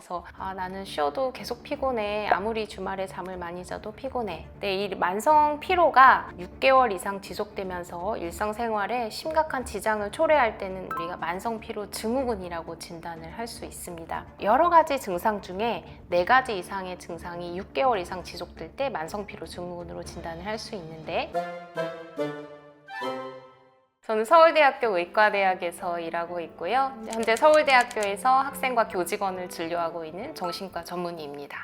그래서 나는 쉬어도 계속 피곤해. 아무리 주말에 잠을 많이 자도 피곤해. 근데 이 만성 피로가 6개월 이상 지속되면서 일상생활에 심각한 지장을 초래할 때는 우리가 만성 피로 증후군이라고 진단을 할 수 있습니다. 여러 가지 증상 중에 4가지 이상의 증상이 6개월 이상 지속될 때 만성 피로 증후군으로 진단을 할 수 있는데, 저는 서울대학교 의과대학에서 일하고 있고요. 현재 서울대학교에서 학생과 교직원을 진료하고 있는 정신과 전문의입니다.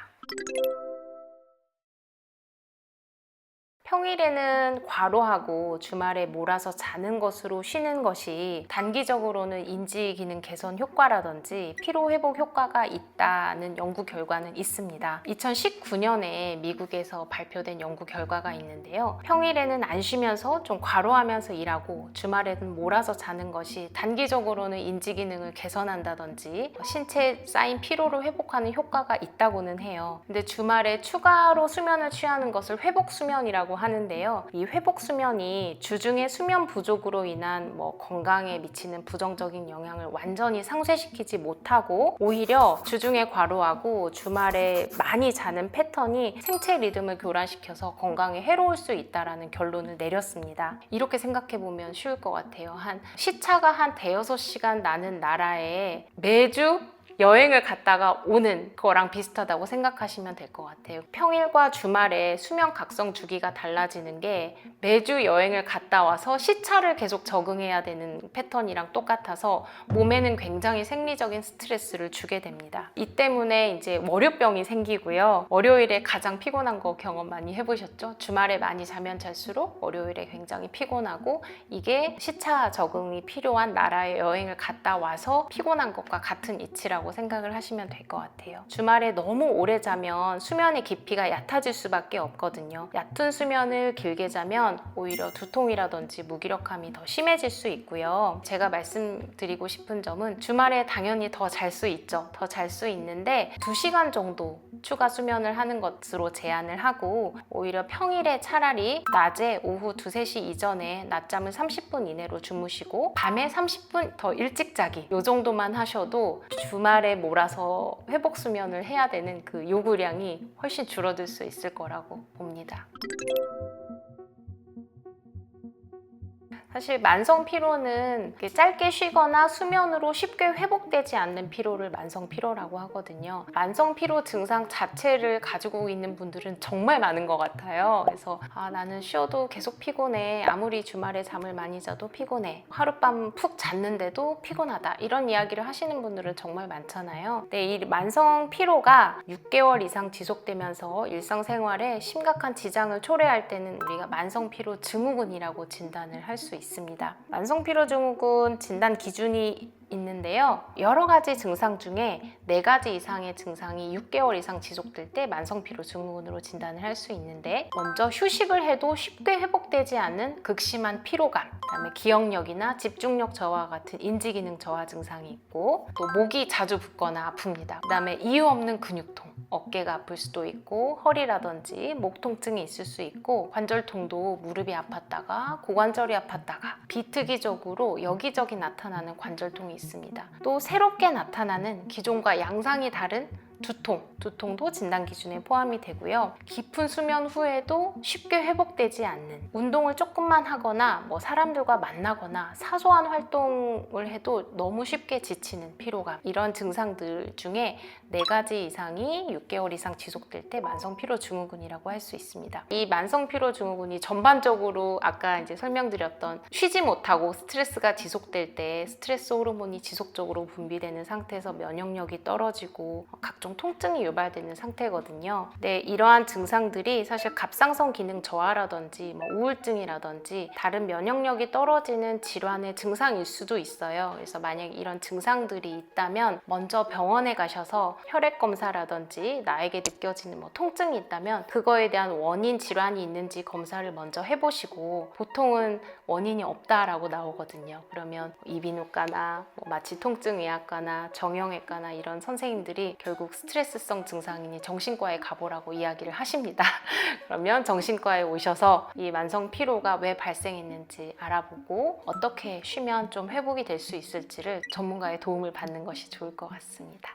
평일에는 과로하고 주말에 몰아서 자는 것으로 쉬는 것이 단기적으로는 인지 기능 개선 효과라든지 피로 회복 효과가 있다는 연구 결과는 있습니다. 2019년에 미국에서 발표된 연구 결과가 있는데요. 평일에는 안 쉬면서 좀 과로하면서 일하고 주말에는 몰아서 자는 것이 단기적으로는 인지 기능을 개선한다든지 신체에 쌓인 피로를 회복하는 효과가 있다고는 해요. 근데 주말에 추가로 수면을 취하는 것을 회복 수면이라고 하는데요. 이 회복 수면이 주중에 수면 부족으로 인한 건강에 미치는 부정적인 영향을 완전히 상쇄시키지 못하고 오히려 주중에 과로하고 주말에 많이 자는 패턴이 생체 리듬을 교란시켜서 건강에 해로울 수 있다는 결론을 내렸습니다. 이렇게 생각해 보면 쉬울 것 같아요. 시차가 한 대여섯 시간 나는 나라에 매주 여행을 갔다가 오는 거랑 비슷하다고 생각하시면 될 것 같아요. 평일과 주말에 수면 각성 주기가 달라지는 게 매주 여행을 갔다 와서 시차를 계속 적응해야 되는 패턴이랑 똑같아서 몸에는 굉장히 생리적인 스트레스를 주게 됩니다. 이 때문에 이제 월요병이 생기고요. 월요일에 가장 피곤한 거 경험 많이 해보셨죠? 주말에 많이 자면 잘수록 월요일에 굉장히 피곤하고, 이게 시차 적응이 필요한 나라에 여행을 갔다 와서 피곤한 것과 같은 이치라고 생각을 하시면 될 것 같아요. 주말에 너무 오래 자면 수면의 깊이가 얕아질 수밖에 없거든요. 얕은 수면을 길게 자면 오히려 두통이라든지 무기력함이 더 심해질 수 있고요. 제가 말씀드리고 싶은 점은 주말에 당연히 더 잘 수 있죠. 더 잘 수 있는데 2시간 정도 추가 수면을 하는 것으로 제한을 하고, 오히려 평일에 차라리 낮에 오후 2, 3시 이전에 낮잠을 30분 이내로 주무시고 밤에 30분 더 일찍 자기, 이 정도만 하셔도 주말에 몰아서 회복 수면을 해야 되는 그 요구량이 훨씬 줄어들 수 있을 거라고 봅니다. 사실 만성 피로는 짧게 쉬거나 수면으로 쉽게 회복되지 않는 피로를 만성 피로라고 하거든요. 만성 피로 증상 자체를 가지고 있는 분들은 정말 많은 것 같아요. 그래서 나는 쉬어도 계속 피곤해. 아무리 주말에 잠을 많이 자도 피곤해. 하룻밤 푹 잤는데도 피곤하다. 이런 이야기를 하시는 분들은 정말 많잖아요. 근데 이 만성 피로가 6개월 이상 지속되면서 일상생활에 심각한 지장을 초래할 때는 우리가 만성 피로 증후군이라고 진단을 할 수 있습니다. 만성 피로 증후군 진단 기준이 있는데요. 여러 가지 증상 중에 4가지 이상의 증상이 6개월 이상 지속될 때 만성 피로 증후군으로 진단을 할 수 있는데, 먼저 휴식을 해도 쉽게 회복되지 않는 극심한 피로감, 그다음에 기억력이나 집중력 저하 같은 인지기능 저하 증상이 있고, 또 목이 자주 붓거나 아픕니다. 그다음에 이유 없는 근육통, 어깨가 아플 수도 있고 허리라든지 목 통증이 있을 수 있고, 관절통도 무릎이 아팠다가 고관절이 아팠다가 비특이적으로 여기저기 나타나는 관절통이 있습니다. 또 새롭게 나타나는 기존과 양상이 다른 두통도 진단 기준에 포함이 되고요. 깊은 수면 후에도 쉽게 회복되지 않는, 운동을 조금만 하거나 사람들과 만나거나 사소한 활동을 해도 너무 쉽게 지치는 피로감, 이런 증상들 중에 4가지 이상이 6개월 이상 지속될 때 만성 피로 증후군이라고 할 수 있습니다. 이 만성 피로 증후군이 전반적으로 아까 이제 설명드렸던 쉬지 못하고 스트레스가 지속될 때 스트레스 호르몬이 지속적으로 분비되는 상태에서 면역력이 떨어지고 각종 통증이 유발되는 상태거든요. 근데 이러한 증상들이 사실 갑상선 기능 저하라든지 우울증이라든지 다른 면역력이 떨어지는 질환의 증상일 수도 있어요. 그래서 만약 이런 증상들이 있다면 먼저 병원에 가셔서 혈액 검사라든지 나에게 느껴지는 통증이 있다면 그거에 대한 원인 질환이 있는지 검사를 먼저 해보시고, 보통은 원인이 없다라고 나오거든요. 그러면 이비인후과나 마취통증의학과나 정형외과나 이런 선생님들이 결국 스트레스성 증상이니 정신과에 가보라고 이야기를 하십니다. 그러면 정신과에 오셔서 이 만성 피로가 왜 발생했는지 알아보고 어떻게 쉬면 좀 회복이 될 수 있을지를 전문가의 도움을 받는 것이 좋을 것 같습니다.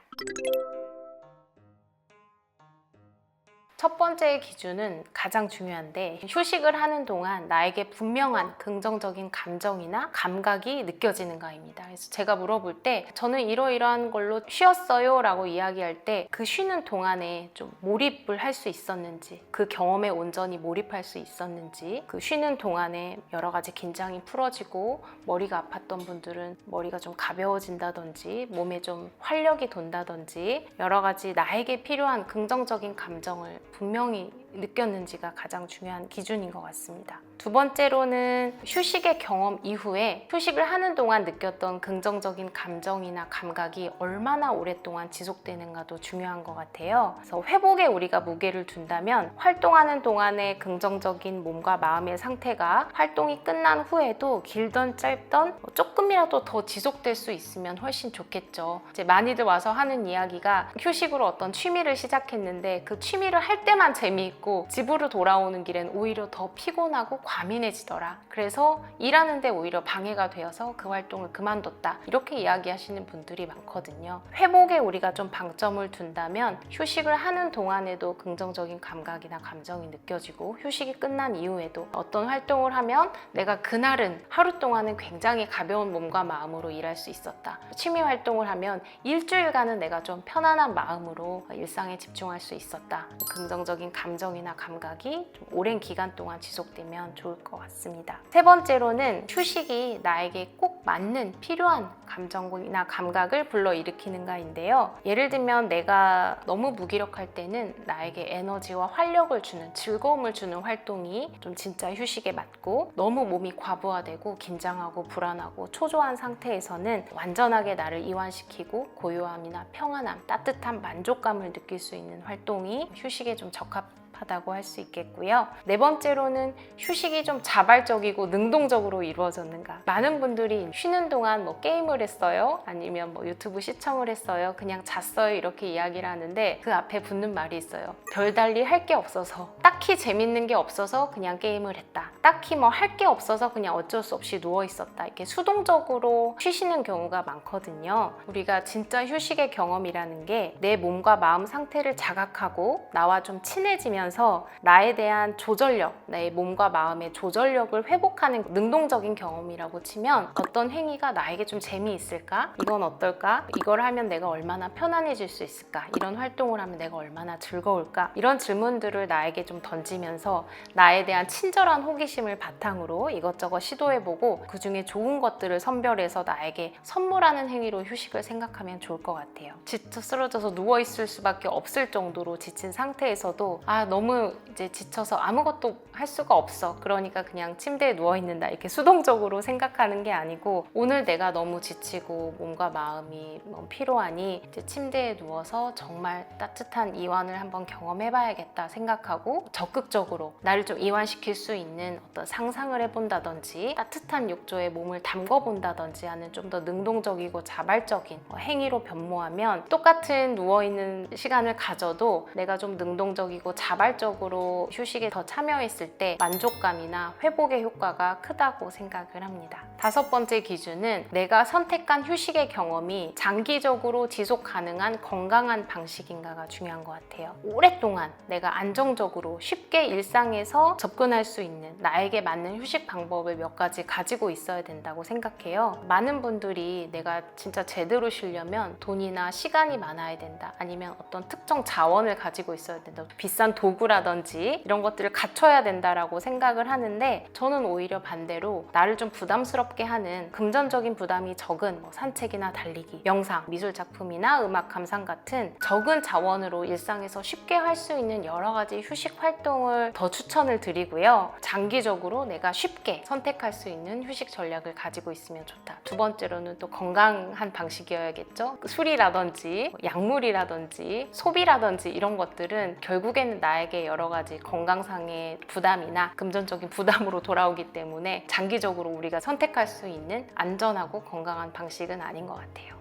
첫 번째 기준은 가장 중요한데, 휴식을 하는 동안 나에게 분명한 긍정적인 감정이나 감각이 느껴지는가입니다. 그래서 제가 물어볼 때 저는 이러이러한 걸로 쉬었어요 라고 이야기할 때 그 쉬는 동안에 좀 몰입을 할 수 있었는지, 그 경험에 온전히 몰입할 수 있었는지, 그 쉬는 동안에 여러 가지 긴장이 풀어지고 머리가 아팠던 분들은 머리가 좀 가벼워진다든지 몸에 좀 활력이 돈다든지 여러 가지 나에게 필요한 긍정적인 감정을 분명히 느꼈는지가 가장 중요한 기준인 것 같습니다. 두 번째로는 휴식의 경험 이후에 휴식을 하는 동안 느꼈던 긍정적인 감정이나 감각이 얼마나 오랫동안 지속되는가도 중요한 것 같아요. 그래서 회복에 우리가 무게를 둔다면 활동하는 동안의 긍정적인 몸과 마음의 상태가 활동이 끝난 후에도 길던 짧던 조금이라도 더 지속될 수 있으면 훨씬 좋겠죠. 이제 많이들 와서 하는 이야기가 휴식으로 어떤 취미를 시작했는데 그 취미를 할 때만 재미있고 집으로 돌아오는 길엔 오히려 더 피곤하고 과민해지더라. 그래서 일하는데 오히려 방해가 되어서 그 활동을 그만뒀다. 이렇게 이야기하시는 분들이 많거든요. 회복에 우리가 좀 방점을 둔다면 휴식을 하는 동안에도 긍정적인 감각이나 감정이 느껴지고 휴식이 끝난 이후에도 어떤 활동을 하면 내가 그날은 하루 동안은 굉장히 가벼운 몸과 마음으로 일할 수 있었다. 취미 활동을 하면 일주일간은 내가 좀 편안한 마음으로 일상에 집중할 수 있었다. 긍정적인 감정이나 감각이 좀 오랜 기간 동안 지속되면 좋을 것 같습니다. 세 번째로는 휴식이 나에게 꼭 맞는 필요한 감정이나 감각을 불러일으키는가인데요. 예를 들면 내가 너무 무기력할 때는 나에게 에너지와 활력을 주는, 즐거움을 주는 활동이 좀 진짜 휴식에 맞고, 너무 몸이 과부하되고 긴장하고 불안하고 초조한 상태에서는 완전하게 나를 이완시키고 고요함이나 평안함, 따뜻한 만족감을 느낄 수 있는 활동이 휴식에 좀 적합하다고 할 수 있겠고요. 네 번째로는 휴식이 좀 자발적이고 능동적으로 이루어졌는가. 많은 분들이 쉬는 동안 뭐 게임을 했어요, 아니면 뭐 유튜브 시청을 했어요, 그냥 잤어요, 이렇게 이야기를 하는데 그 앞에 붙는 말이 있어요. 별달리 할 게 없어서, 딱히 재밌는 게 없어서 그냥 게임을 했다, 딱히 뭐 할 게 없어서 그냥 어쩔 수 없이 누워 있었다. 이렇게 수동적으로 쉬시는 경우가 많거든요. 우리가 진짜 휴식의 경험이라는 게 내 몸과 마음 상태를 자각하고 나와 좀 친해지면서 나에 대한 조절력, 내 몸과 마음의 조절력을 회복하는 능동적인 경험이라고 치면, 어떤 행위가 나에게 좀 재미있을까? 이건 어떨까? 이걸 하면 내가 얼마나 편안해질 수 있을까? 이런 활동을 하면 내가 얼마나 즐거울까? 이런 질문들을 나에게 좀 던지면서 나에 대한 친절한 호기심을 바탕으로 이것저것 시도해보고 그 중에 좋은 것들을 선별해서 나에게 선물하는 행위로 휴식을 생각하면 좋을 것 같아요. 지쳐 쓰러져서 누워있을 수밖에 없을 정도로 지친 상태에서도 너무 이제 지쳐서 아무것도 할 수가 없어, 그러니까 그냥 침대에 누워있는다, 이렇게 수동적으로 생각하는 게 아니고, 오늘 내가 너무 지치고 몸과 마음이 너무 피로하니 이제 침대에 누워서 정말 따뜻한 이완을 한번 경험해봐야겠다 생각하고 적극적으로 나를 좀 이완시킬 수 있는 어떤 상상을 해본다든지 따뜻한 욕조에 몸을 담궈본다든지 하는 좀 더 능동적이고 자발적인 행위로 변모하면, 똑같은 누워있는 시간을 가져도 내가 좀 능동적이고 자발적으로 휴식에 더 참여했을 때 만족감이나 회복의 효과가 크다고 생각을 합니다. 다섯 번째 기준은 내가 선택한 휴식의 경험이 장기적으로 지속 가능한 건강한 방식인가가 중요한 것 같아요. 오랫동안 내가 안정적으로 쉽게 일상에서 접근할 수 있는 나에게 맞는 휴식 방법을 몇 가지 가지고 있어야 된다고 생각해요. 많은 분들이 내가 진짜 제대로 쉬려면 돈이나 시간이 많아야 된다, 아니면 어떤 특정 자원을 가지고 있어야 된다, 비싼 도구라든지 이런 것들을 갖춰야 된다라고 생각을 하는데, 저는 오히려 반대로 나를 좀 부담스럽게 하는 금전적인 부담이 적은 산책이나 달리기, 명상, 미술 작품이나 음악 감상 같은 적은 자원으로 일상에서 쉽게 할 수 있는 여러 가지 휴식 활동을 더 추천을 드리고요. 장기적으로 내가 쉽게 선택할 수 있는 휴식 전략을 가지고 있으면 좋다. 두 번째로는 또 건강한 방식이어야겠죠. 술이라든지 약물이라든지 소비라든지 이런 것들은 결국에는 나에게 여러 가지 건강상의 부담이나 금전적인 부담으로 돌아오기 때문에 장기적으로 우리가 선택할 수 있는 안전하고 건강한 방식은 아닌 것 같아요.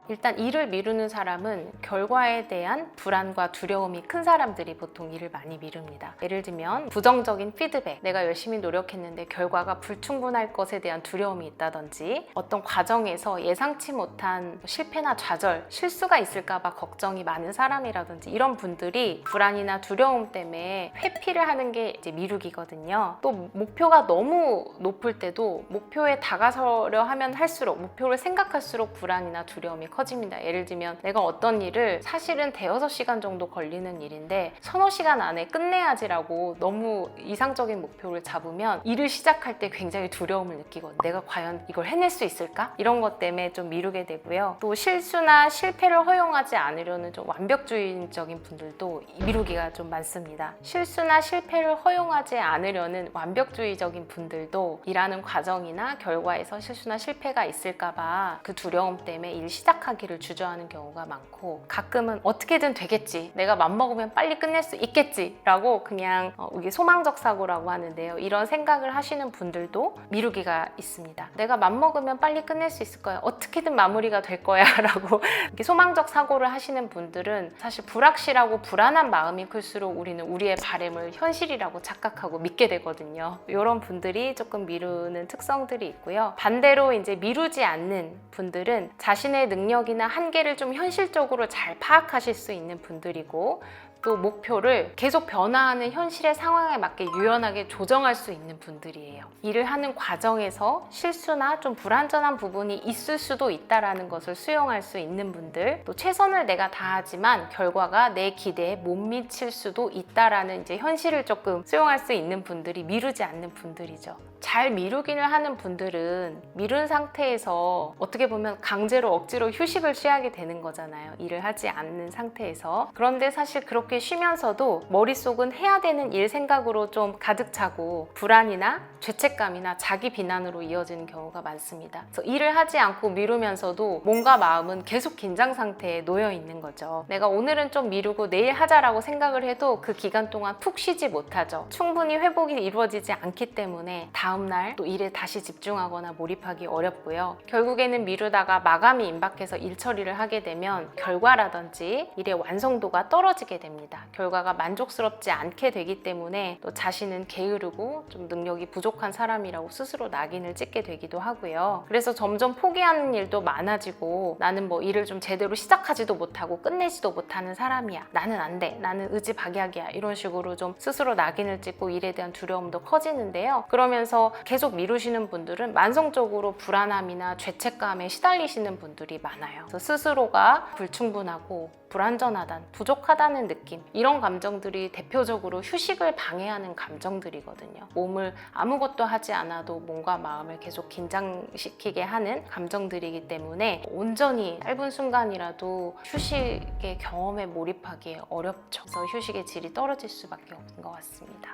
일단 일을 미루는 사람은 결과에 대한 불안과 두려움이 큰 사람들이 보통 일을 많이 미룹니다. 예를 들면 부정적인 피드백, 내가 열심히 노력했는데 결과가 불충분할 것에 대한 두려움이 있다든지, 어떤 과정에서 예상치 못한 실패나 좌절, 실수가 있을까 봐 걱정이 많은 사람이라든지, 이런 분들이 불안이나 두려움 때문에 회피를 하는 게 이제 미루기거든요. 또 목표가 너무 높을 때도 목표에 다가서려 하면 할수록, 목표를 생각할수록 불안이나 두려움이 커집니다. 예를 들면 내가 어떤 일을 사실은 대여섯 시간 정도 걸리는 일인데 서너 시간 안에 끝내야지라고 너무 이상적인 목표를 잡으면 일을 시작할 때 굉장히 두려움을 느끼거든요. 내가 과연 이걸 해낼 수 있을까? 이런 것 때문에 좀 미루게 되고요. 또 실수나 실패를 허용하지 않으려는 좀 완벽주의적인 분들도 미루기가 좀 많습니다. 실수나 실패를 허용하지 않으려는 완벽주의적인 분들도 일하는 과정이나 결과에서 실수나 실패가 있을까 봐 그 두려움 때문에 일 시작하기를 주저하는 경우가 많고, 가끔은 어떻게든 되겠지, 내가 맘먹으면 빨리 끝낼 수 있겠지 라고 그냥 이게 소망적 사고라고 하는데요. 이런 생각을 하시는 분들도 미루기가 있습니다. 내가 맘먹으면 빨리 끝낼 수 있을 거야, 어떻게든 마무리가 될 거야 라고 이렇게 소망적 사고를 하시는 분들은 사실 불확실하고 불안한 마음이 클수록 우리는 우리의 바람을 현실이라고 착각하고 믿게 되거든요. 이런 분들이 조금 미루는 특성들이 있고요. 반대로 이제 미루지 않는 분들은 자신의 능력이나 한계를 좀 현실적으로 잘 파악하실 수 있는 분들이고, 또 목표를 계속 변화하는 현실의 상황에 맞게 유연하게 조정할 수 있는 분들이에요. 일을 하는 과정에서 실수나 좀 불완전한 부분이 있을 수도 있다는 것을 수용할 수 있는 분들, 또 최선을 내가 다하지만 결과가 내 기대에 못 미칠 수도 있다는 이제 현실을 조금 수용할 수 있는 분들이 미루지 않는 분들이죠. 잘 미루기를 하는 분들은 미룬 상태에서 어떻게 보면 강제로 억지로 휴식을 취하게 되는 거잖아요. 일을 하지 않는 상태에서. 그런데 사실 그렇게 쉬면서도 머릿속은 해야 되는 일 생각으로 좀 가득 차고 불안이나 죄책감이나 자기 비난으로 이어지는 경우가 많습니다. 그래서 일을 하지 않고 미루면서도 몸과 마음은 계속 긴장 상태에 놓여 있는 거죠. 내가 오늘은 좀 미루고 내일 하자라고 생각을 해도 그 기간 동안 푹 쉬지 못하죠. 충분히 회복이 이루어지지 않기 때문에 다음날 또 일에 다시 집중하거나 몰입하기 어렵고요. 결국에는 미루다가 마감이 임박해서 일 처리를 하게 되면 결과라든지 일의 완성도가 떨어지게 됩니다. 결과가 만족스럽지 않게 되기 때문에 또 자신은 게으르고 좀 능력이 부족한 사람이라고 스스로 낙인을 찍게 되기도 하고요. 그래서 점점 포기하는 일도 많아지고, 나는 뭐 일을 좀 제대로 시작하지도 못하고 끝내지도 못하는 사람이야, 나는 안 돼, 나는 의지박약이야, 이런 식으로 좀 스스로 낙인을 찍고 일에 대한 두려움도 커지는데요. 그러면서 계속 미루시는 분들은 만성적으로 불안함이나 죄책감에 시달리시는 분들이 많아요. 그래서 스스로가 불충분하고 불완전하다는, 부족하다는 느낌, 이런 감정들이 대표적으로 휴식을 방해하는 감정들이거든요. 몸을 아무것도 하지 않아도 몸과 마음을 계속 긴장시키게 하는 감정들이기 때문에 온전히 짧은 순간이라도 휴식의 경험에 몰입하기 어렵죠. 그래서 휴식의 질이 떨어질 수밖에 없는 것 같습니다.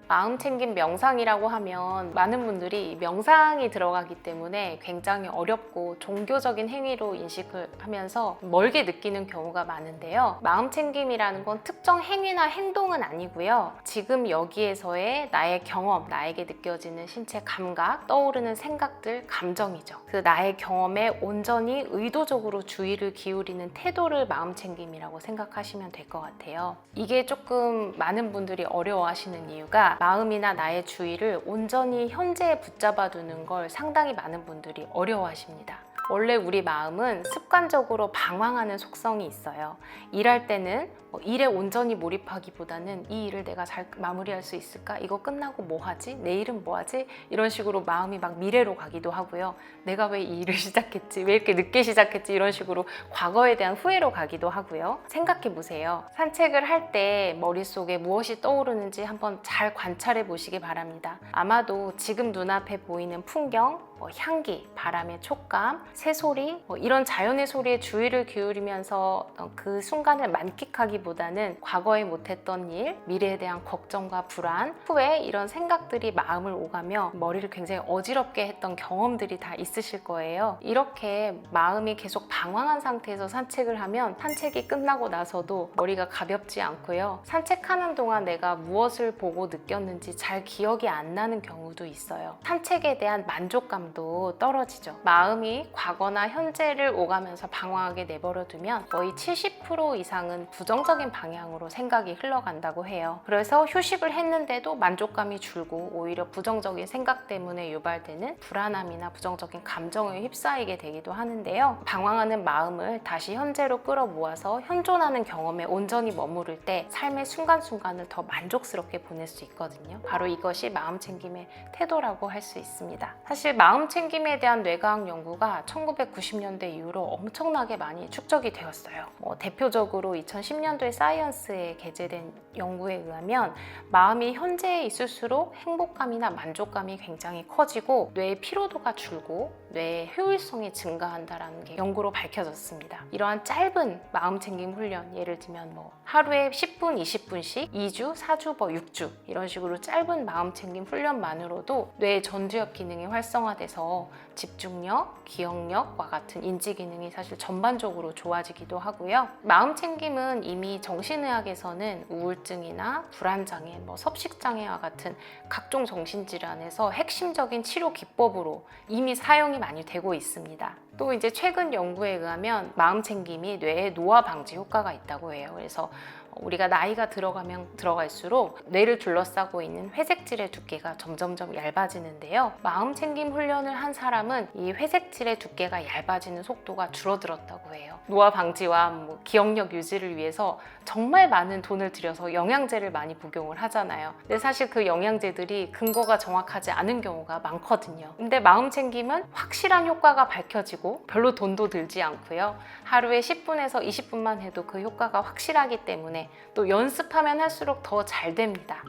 마음챙김 명상이라고 하면 많은 분들이 명상이 들어가기 때문에 굉장히 어렵고 종교적인 행위로 인식을 하면서 멀게 느끼는 경우가 많은데요. 마음챙김이라는 건 특정 행위나 행동은 아니고요. 지금 여기에서의 나의 경험, 나에게 느껴지는 신체 감각, 떠오르는 생각들, 감정이죠. 그 나의 경험에 온전히 의도적으로 주의를 기울이는 태도를 마음챙김이라고 생각하시면 될 것 같아요. 이게 조금 많은 분들이 어려워하시는 이유가 마음이나 나의 주의를 온전히 현재에 붙잡아 두는 걸 상당히 많은 분들이 어려워하십니다. 원래 우리 마음은 습관적으로 방황하는 속성이 있어요. 일할 때는 일에 온전히 몰입하기보다는 이 일을 내가 잘 마무리할 수 있을까? 이거 끝나고 뭐 하지? 내일은 뭐 하지? 이런 식으로 마음이 막 미래로 가기도 하고요. 내가 왜 이 일을 시작했지? 왜 이렇게 늦게 시작했지? 이런 식으로 과거에 대한 후회로 가기도 하고요. 생각해 보세요. 산책을 할 때 머릿속에 무엇이 떠오르는지 한번 잘 관찰해 보시기 바랍니다. 아마도 지금 눈앞에 보이는 풍경, 향기, 바람의 촉감, 새소리 이런 자연의 소리에 주의를 기울이면서 그 순간을 만끽하기보다는 과거에 못했던 일, 미래에 대한 걱정과 불안, 후회 이런 생각들이 마음을 오가며 머리를 굉장히 어지럽게 했던 경험들이 다 있으실 거예요. 이렇게 마음이 계속 방황한 상태에서 산책을 하면 산책이 끝나고 나서도 머리가 가볍지 않고요. 산책하는 동안 내가 무엇을 보고 느꼈는지 잘 기억이 안 나는 경우도 있어요. 산책에 대한 만족감도 떨어지죠. 마음이 과거나 현재를 오가면서 방황하게 내버려두면 거의 70% 이상은 부정적인 방향으로 생각이 흘러간다고 해요. 그래서 휴식을 했는데도 만족감이 줄고 오히려 부정적인 생각 때문에 유발되는 불안함이나 부정적인 감정에 휩싸이게 되기도 하는데요. 방황하는 마음을 다시 현재로 끌어모아서 현존하는 경험에 온전히 머무를 때 삶의 순간순간을 더 만족스럽게 보낼 수 있거든요. 바로 이것이 마음챙김의 태도라고 할 수 있습니다. 사실 마음챙김에 대한 뇌과학 연구가 1990년대 이후로 엄청나게 많이 축적이 되었어요. 대표적으로 2010년도에 사이언스에 게재된 연구에 의하면 마음이 현재에 있을수록 행복감이나 만족감이 굉장히 커지고 뇌의 피로도가 줄고 뇌의 효율성이 증가한다는 게 연구로 밝혀졌습니다. 이러한 짧은 마음챙김 훈련, 예를 들면 하루에 10분, 20분씩 2주, 4주, 6주 이런 식으로 짧은 마음챙김 훈련만으로도 뇌의 전두엽 기능이 활성화돼서 집중력, 기억력과 같은 인지 기능이 사실 전반적으로 좋아지기도 하고요. 마음챙김은 이미 정신의학에서는 우울증이나 불안장애, 섭식장애와 같은 각종 정신질환에서 핵심적인 치료 기법으로 이미 사용이 많이 되고 있습니다. 또 이제 최근 연구에 의하면 마음챙김이 뇌의 노화 방지 효과가 있다고 해요. 그래서 우리가 나이가 들어가면 들어갈수록 뇌를 둘러싸고 있는 회색질의 두께가 점점점 얇아지는데요. 마음챙김 훈련을 한 사람은 이 회색질의 두께가 얇아지는 속도가 줄어들었다고 해요. 노화 방지와 기억력 유지를 위해서 정말 많은 돈을 들여서 영양제를 많이 복용을 하잖아요. 근데 사실 그 영양제들이 근거가 정확하지 않은 경우가 많거든요. 근데 마음챙김은 확실한 효과가 밝혀지고 별로 돈도 들지 않고요. 하루에 10분에서 20분만 해도 그 효과가 확실하기 때문에 또 연습하면 할수록 더 잘 됩니다.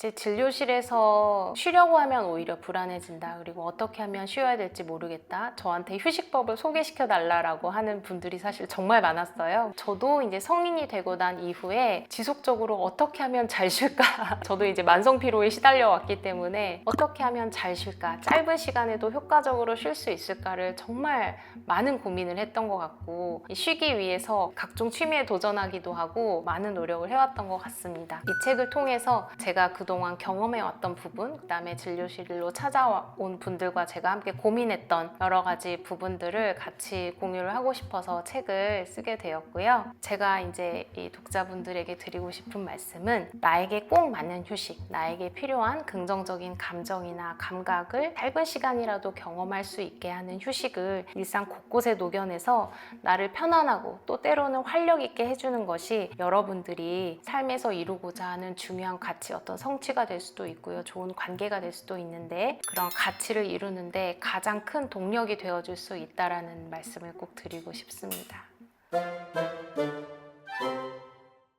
이제 진료실에서 쉬려고 하면 오히려 불안해진다. 그리고 어떻게 하면 쉬어야 될지 모르겠다. 저한테 휴식법을 소개시켜 달라고 하는 분들이 사실 정말 많았어요. 저도 이제 성인이 되고 난 이후에 지속적으로 어떻게 하면 잘 쉴까? 저도 이제 만성 피로에 시달려 왔기 때문에 어떻게 하면 잘 쉴까? 짧은 시간에도 효과적으로 쉴 수 있을까를 정말 많은 고민을 했던 것 같고 쉬기 위해서 각종 취미에 도전하기도 하고 많은 노력을 해왔던 것 같습니다. 이 책을 통해서 제가 그동안 경험해왔던 부분, 그다음에 진료실로 찾아온 분들과 제가 함께 고민했던 여러 가지 부분들을 같이 공유를 하고 싶어서 책을 쓰게 되었고요. 제가 이제 이 독자분들에게 드리고 싶은 말씀은 나에게 꼭 맞는 휴식, 나에게 필요한 긍정적인 감정이나 감각을 짧은 시간이라도 경험할 수 있게 하는 휴식을 일상 곳곳에 녹여내서 나를 편안하고 또 때로는 활력 있게 해주는 것이 여러분들이 삶에서 이루고자 하는 중요한 가치, 어떤 성취가 될 수도 있고요. 좋은 관계가 될 수도 있는데 그런 가치를 이루는데 가장 큰 동력이 되어줄 수 있다라는 말씀을 꼭 드리고 싶습니다.